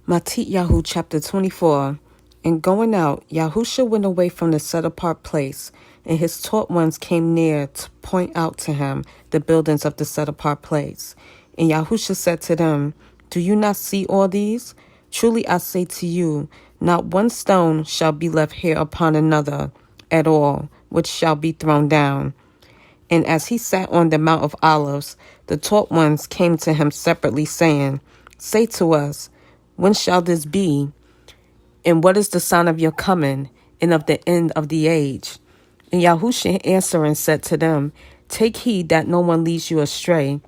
Matthithyahu chapter 24. And going out, Yahusha went away from the set-apart place, and his taught ones came near to point out to him the buildings of the set-apart place. And Yahusha said to them, Do you not see all these? Truly I say to you, not one stone shall be left here upon another at all, which shall be thrown down. And as he sat on the Mount of Olives, the taught ones came to him separately, saying, Say to us, when shall this be? And what is the sign of your coming and of the end of the age? And Yahushua answering said to them, Take heed that no one leads you astray.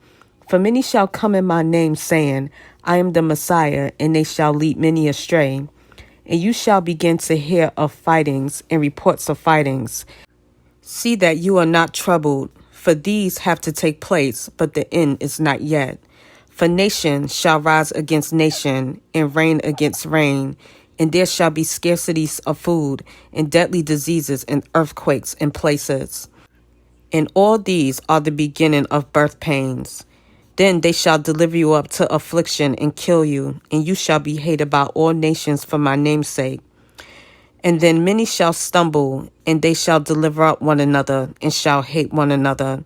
For many shall come in my name, saying, I am the Messiah, and they shall lead many astray. And you shall begin to hear of fightings and reports of fightings. See that you are not troubled, for these have to take place, but the end is not yet. For nation shall rise against nation, and reign against reign, and there shall be scarcities of food, and deadly diseases, and earthquakes in places. And all these are the beginning of birth pains. Then they shall deliver you up to affliction and kill you, and you shall be hated by all nations for my name's sake. And then many shall stumble, and they shall deliver up one another, and shall hate one another.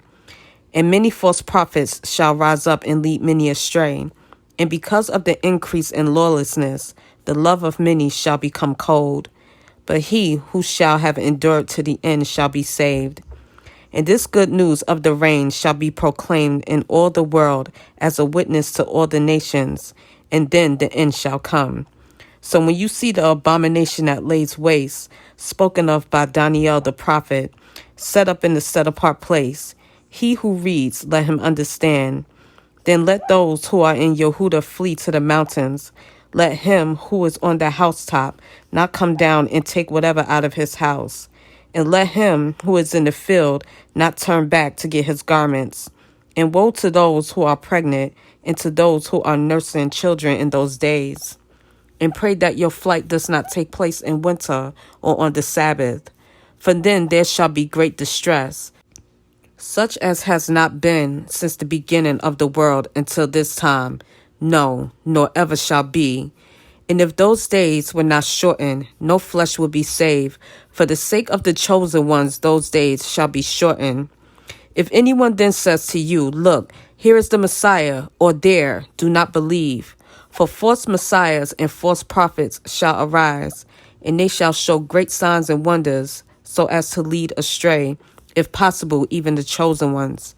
And many false prophets shall rise up and lead many astray. And because of the increase in lawlessness, the love of many shall become cold. But he who shall have endured to the end shall be saved. And this good news of the reign shall be proclaimed in all the world as a witness to all the nations, and then the end shall come. So when you see the abomination that lays waste, spoken of by Daniel the prophet, set up in the set-apart place, he who reads, let him understand. Then let those who are in Yehuda flee to the mountains. Let him who is on the housetop not come down and take whatever out of his house. And let him who is in the field not turn back to get his garments. And woe to those who are pregnant and to those who are nursing children in those days. And pray that your flight does not take place in winter or on the Sabbath. For then there shall be great distress, such as has not been since the beginning of the world until this time, no, nor ever shall be. And if those days were not shortened, no flesh will be saved. For the sake of the chosen ones, those days shall be shortened. If anyone then says to you, Look, here is the Messiah, or there, do not believe. For false messiahs and false prophets shall arise, and they shall show great signs and wonders, so as to lead astray, if possible, even the chosen ones.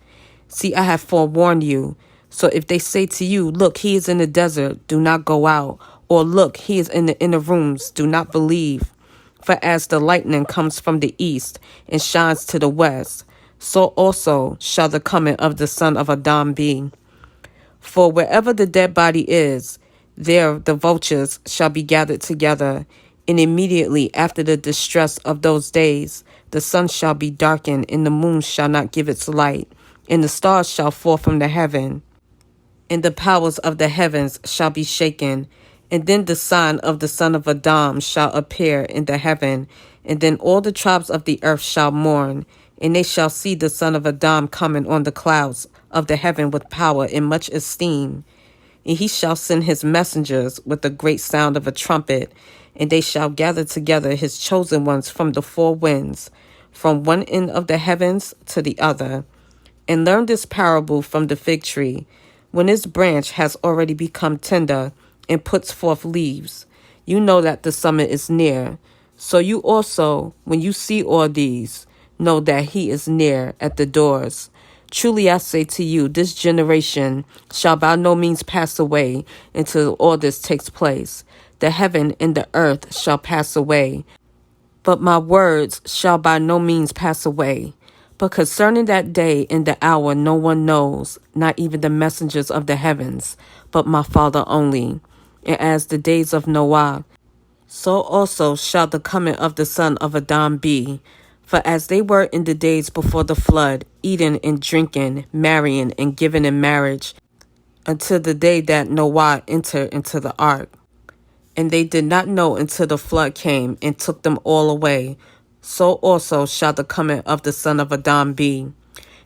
See, I have forewarned you. So if they say to you, Look, he is in the desert, do not go out. Or look, he is in the inner rooms, do not believe. For as the lightning comes from the east and shines to the west, so also shall the coming of the Son of Adam be. For wherever the dead body is, there the vultures shall be gathered together. And immediately after the distress of those days, the sun shall be darkened, and the moon shall not give its light, and the stars shall fall from the heaven, and the powers of the heavens shall be shaken. And then the sign of the Son of Adam shall appear in the heaven, and then all the tribes of the earth shall mourn, and they shall see the Son of Adam coming on the clouds of the heaven with power and much esteem. And he shall send his messengers with a great sound of a trumpet, and they shall gather together his chosen ones from the four winds, from one end of the heavens to the other. And learn this parable from the fig tree. When its branch has already become tender and puts forth leaves, you know that the summer is near. So you also, when you see all these, know that he is near at the doors. Truly I say to you, this generation shall by no means pass away until all this takes place. The heaven and the earth shall pass away, but my words shall by no means pass away. But concerning that day and the hour no one knows, not even the messengers of the heavens, but my Father only. And as the days of Noah, so also shall the coming of the Son of Adam be. For as they were in the days before the flood, eating and drinking, marrying and giving in marriage, until the day that Noah entered into the ark. And they did not know until the flood came and took them all away. So also shall the coming of the Son of Adam be.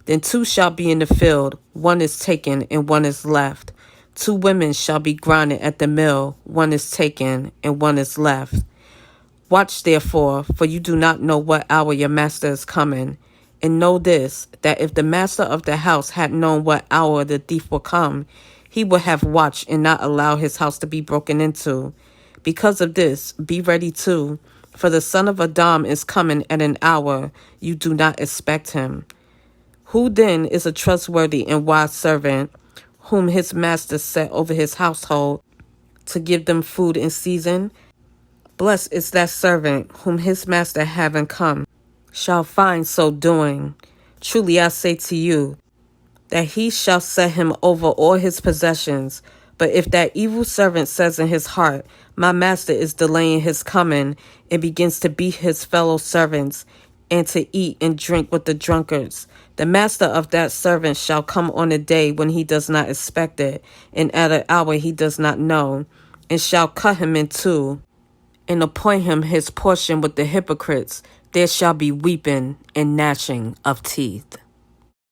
Then two shall be in the field, one is taken and one is left. 2 women shall be grinding at the mill, one is taken, and one is left. Watch therefore, for you do not know what hour your master is coming. And know this, that if the master of the house had known what hour the thief will come, he would have watched and not allow his house to be broken into. Because of this, be ready too, for the Son of Adam is coming at an hour you do not expect him. Who then is a trustworthy and wise servant, whom his master set over his household to give them food in season? Blessed is that servant whom his master having come shall find so doing. Truly I say to you, that he shall set him over all his possessions. But if that evil servant says in his heart, my master is delaying his coming, and begins to beat his fellow servants, and to eat and drink with the drunkards, the master of that servant shall come on a day when he does not expect it, and at an hour he does not know, and shall cut him in two, and appoint him his portion with the hypocrites. There shall be weeping and gnashing of teeth.